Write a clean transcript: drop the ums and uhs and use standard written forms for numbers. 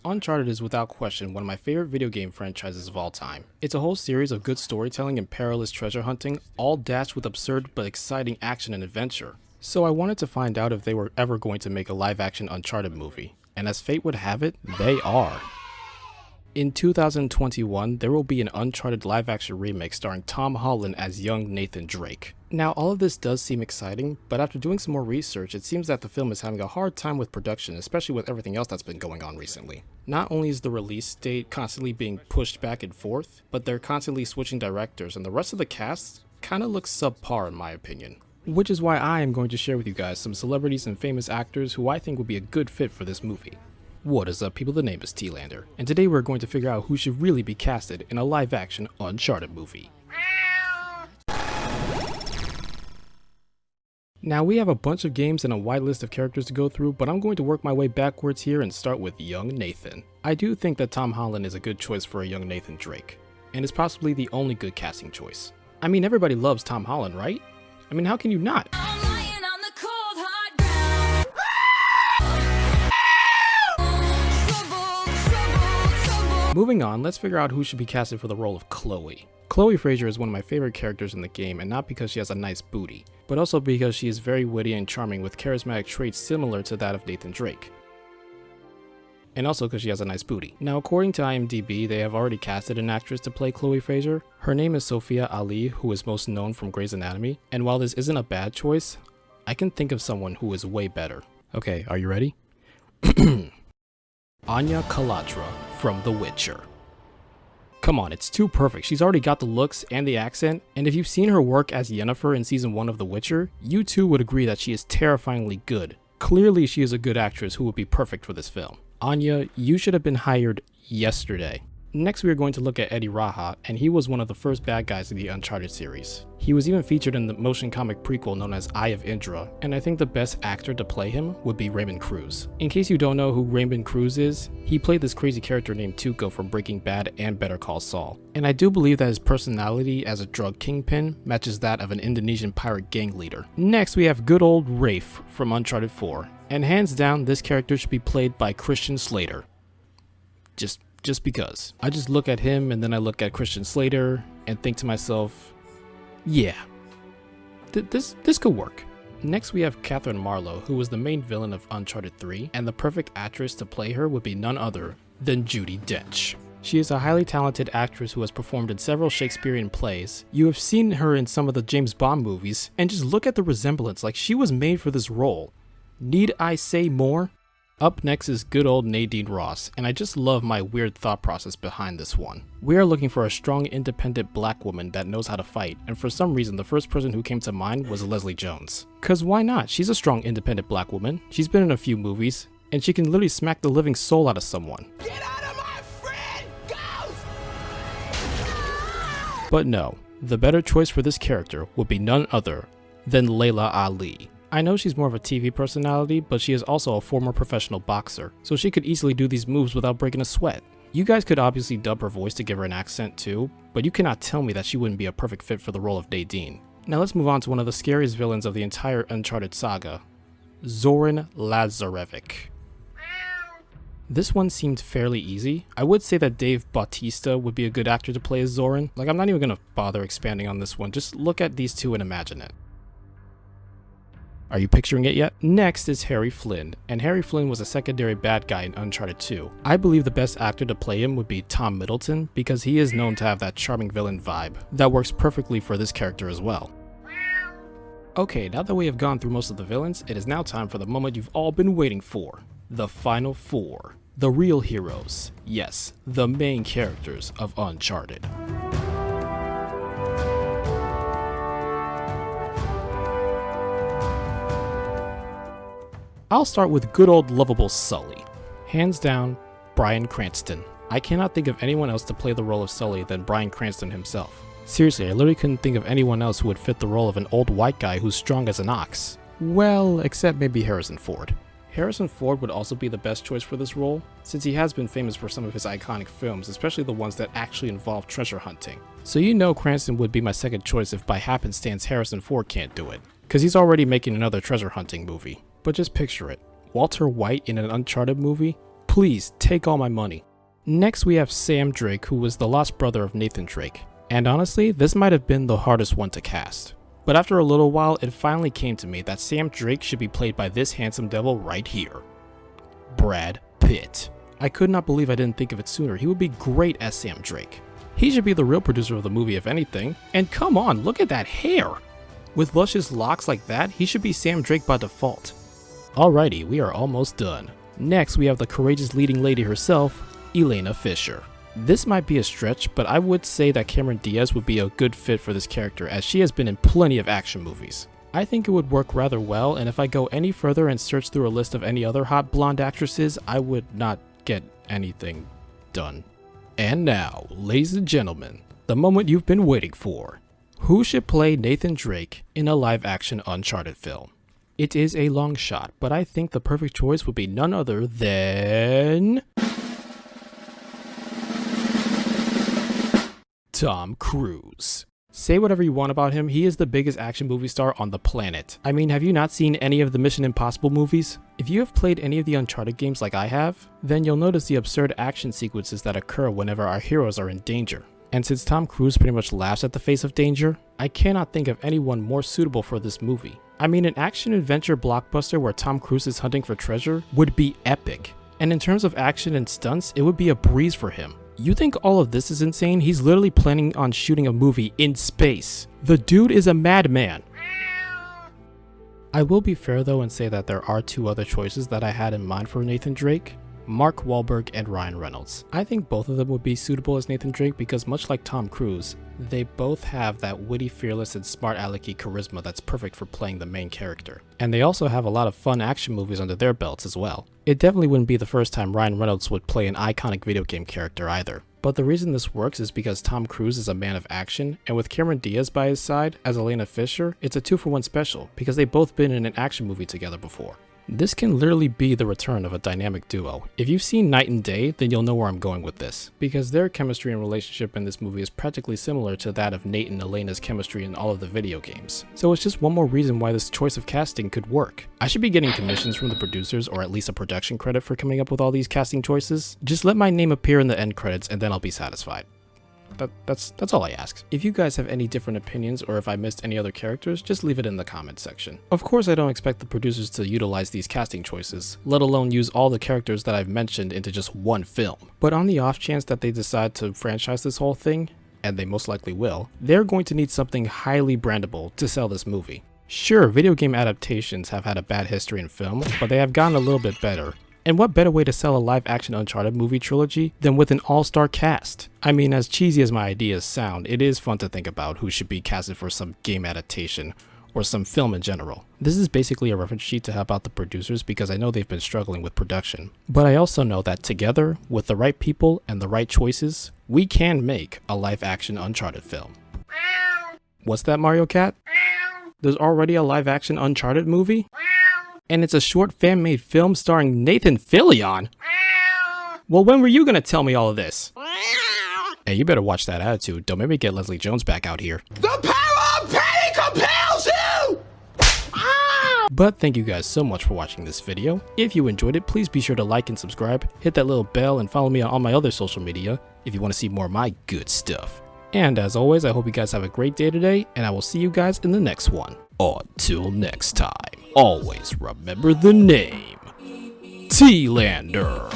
Uncharted is without question one of my favorite video game franchises of all time. It's a whole series of good storytelling and perilous treasure hunting, all dashed with absurd but exciting action and adventure. So I wanted to find out if they were ever going to make a live-action Uncharted movie, and as fate would have it, they are. In 2021, there will be an Uncharted live-action remake starring Tom Holland as young Nathan Drake. Now, all of this does seem exciting, but after doing some more research, it seems that the film is having a hard time with production, especially with everything else that's been going on recently. Not only is the release date constantly being pushed back and forth, but they're constantly switching directors, and the rest of the cast kinda looks subpar in my opinion. Which is why I am going to share with you guys some celebrities and famous actors who I think would be a good fit for this movie. What is up, people? The name is T-Lander, and today we're going to figure out who should really be casted in a live-action Uncharted movie. Now, we have a bunch of games and a wide list of characters to go through, but I'm going to work my way backwards here and start with young Nathan. I do think that Tom Holland is a good choice for a young Nathan Drake, and is possibly the only good casting choice. I mean, everybody loves Tom Holland, right? I mean, how can you not? Moving on, let's figure out who should be casted for the role of Chloe. Chloe Frazer is one of my favorite characters in the game, and not because she has a nice booty, but also because she is very witty and charming with charismatic traits similar to that of Nathan Drake. And also because she has a nice booty. Now, according to IMDb, they have already casted an actress to play Chloe Frazer. Her name is Sophia Ali, who is most known from Grey's Anatomy, and while this isn't a bad choice, I can think of someone who is way better. Okay, are you ready? Anya Kalatra from The Witcher. Come on, it's too perfect. She's already got the looks and the accent, and if you've seen her work as Yennefer in season 1 of The Witcher, you too would agree that she is terrifyingly good. Clearly, she is a good actress who would be perfect for this film. Anya, you should have been hired yesterday. Next, we are going to look at Eddie Raha, and he was one of the first bad guys in the Uncharted series. He was even featured in the motion comic prequel known as Eye of Indra, and I think the best actor to play him would be Raymond Cruz. In case you don't know who Raymond Cruz is, he played this crazy character named Tuco from Breaking Bad and Better Call Saul. And I do believe that his personality as a drug kingpin matches that of an Indonesian pirate gang leader. Next, we have good old Rafe from Uncharted 4, and hands down, this character should be played by Christian Slater. Just because. I just look at him and then I look at Christian Slater and think to myself, yeah, this could work. Next, we have Catherine Marlowe, who was the main villain of Uncharted 3, and the perfect actress to play her would be none other than Judi Dench. She is a highly talented actress who has performed in several Shakespearean plays. You have seen her in some of the James Bond movies, and just look at the resemblance, like she was made for this role. Need I say more? Up next is good old Nadine Ross, and I just love my weird thought process behind this one. We are looking for a strong, independent black woman that knows how to fight, and for some reason the first person who came to mind was Leslie Jones. Cause why not? She's a strong, independent black woman. She's been in a few movies, and she can literally smack the living soul out of someone. Get out of my friend, ghost! But no, the better choice for this character would be none other than Layla Ali. I know she's more of a TV personality, but she is also a former professional boxer, so she could easily do these moves without breaking a sweat. You guys could obviously dub her voice to give her an accent too, but you cannot tell me that she wouldn't be a perfect fit for the role of Nadine. Now let's move on to one of the scariest villains of the entire Uncharted saga, Zoran Lazarevic. This one seemed fairly easy. I would say that Dave Bautista would be a good actor to play as Zoran. Like, I'm not even gonna bother expanding on this one, just look at these two and imagine it. Are you picturing it yet? Next is Harry Flynn, and Harry Flynn was a secondary bad guy in Uncharted 2. I believe the best actor to play him would be Tom Middleton, because he is known to have that charming villain vibe that works perfectly for this character as well. Okay, now that we have gone through most of the villains, it is now time for the moment you've all been waiting for. The final four. The real heroes. Yes, the main characters of Uncharted. I'll start with good old lovable Sully. Hands down, Bryan Cranston. I cannot think of anyone else to play the role of Sully than Bryan Cranston himself. Seriously, I literally couldn't think of anyone else who would fit the role of an old white guy who's strong as an ox. Well, except maybe Harrison Ford. Harrison Ford would also be the best choice for this role, since he has been famous for some of his iconic films, especially the ones that actually involve treasure hunting. So you know Cranston would be my second choice if by happenstance Harrison Ford can't do it, because he's already making another treasure hunting movie. But just picture it, Walter White in an Uncharted movie? Please, take all my money. Next we have Sam Drake, who was the lost brother of Nathan Drake. And honestly, this might have been the hardest one to cast. But after a little while, it finally came to me that Sam Drake should be played by this handsome devil right here. Brad Pitt. I could not believe I didn't think of it sooner. He would be great as Sam Drake. He should be the real producer of the movie if anything. And come on, look at that hair! With luscious locks like that, he should be Sam Drake by default. Alrighty, we are almost done. Next, we have the courageous leading lady herself, Elena Fisher. This might be a stretch, but I would say that Cameron Diaz would be a good fit for this character as she has been in plenty of action movies. I think it would work rather well, and if I go any further and search through a list of any other hot blonde actresses, I would not get anything done. And now, ladies and gentlemen, the moment you've been waiting for. Who should play Nathan Drake in a live-action Uncharted film? It is a long shot, but I think the perfect choice would be none other than Tom Cruise. Say whatever you want about him, he is the biggest action movie star on the planet. I mean, have you not seen any of the Mission Impossible movies? If you have played any of the Uncharted games like I have, then you'll notice the absurd action sequences that occur whenever our heroes are in danger. And since Tom Cruise pretty much laughs at the face of danger, I cannot think of anyone more suitable for this movie. I mean, an action-adventure blockbuster where Tom Cruise is hunting for treasure would be epic. And in terms of action and stunts, it would be a breeze for him. You think all of this is insane? He's literally planning on shooting a movie in space. The dude is a madman. I will be fair though and say that there are two other choices that I had in mind for Nathan Drake. Mark Wahlberg and Ryan Reynolds. I think both of them would be suitable as Nathan Drake because much like Tom Cruise, they both have that witty, fearless, and smart alecky charisma that's perfect for playing the main character. And they also have a lot of fun action movies under their belts as well. It definitely wouldn't be the first time Ryan Reynolds would play an iconic video game character either. But the reason this works is because Tom Cruise is a man of action, and with Cameron Diaz by his side as Elena Fisher, it's a 2-for-1 special because they've both been in an action movie together before. This can literally be the return of a dynamic duo. If you've seen Night and Day, then you'll know where I'm going with this, because their chemistry and relationship in this movie is practically similar to that of Nate and Elena's chemistry in all of the video games. So it's just one more reason why this choice of casting could work. I should be getting commissions from the producers or at least a production credit for coming up with all these casting choices. Just let my name appear in the end credits and then I'll be satisfied. That's all I ask. If you guys have any different opinions or if I missed any other characters, just leave it in the comments section. Of course, I don't expect the producers to utilize these casting choices, let alone use all the characters that I've mentioned into just one film. But on the off chance that they decide to franchise this whole thing, and they most likely will, they're going to need something highly brandable to sell this movie. Sure, video game adaptations have had a bad history in film, but they have gotten a little bit better. And what better way to sell a live-action Uncharted movie trilogy than with an all-star cast? I mean, as cheesy as my ideas sound, it is fun to think about who should be casted for some game adaptation, or some film in general. This is basically a reference sheet to help out the producers because I know they've been struggling with production. But I also know that together, with the right people and the right choices, we can make a live-action Uncharted film. What's that, Mario Cat? There's already a live-action Uncharted movie? And it's a short fan-made film starring Nathan Fillion? Well, when were you gonna tell me all of this? Hey, you better watch that attitude. Don't make me get Leslie Jones back out here. The power of penny compels you! But thank you guys so much for watching this video. If you enjoyed it, please be sure to like and subscribe, hit that little bell, and follow me on all my other social media if you want to see more of my good stuff. And as always, I hope you guys have a great day today, and I will see you guys in the next one. Until next time, always remember the name, T-Lander.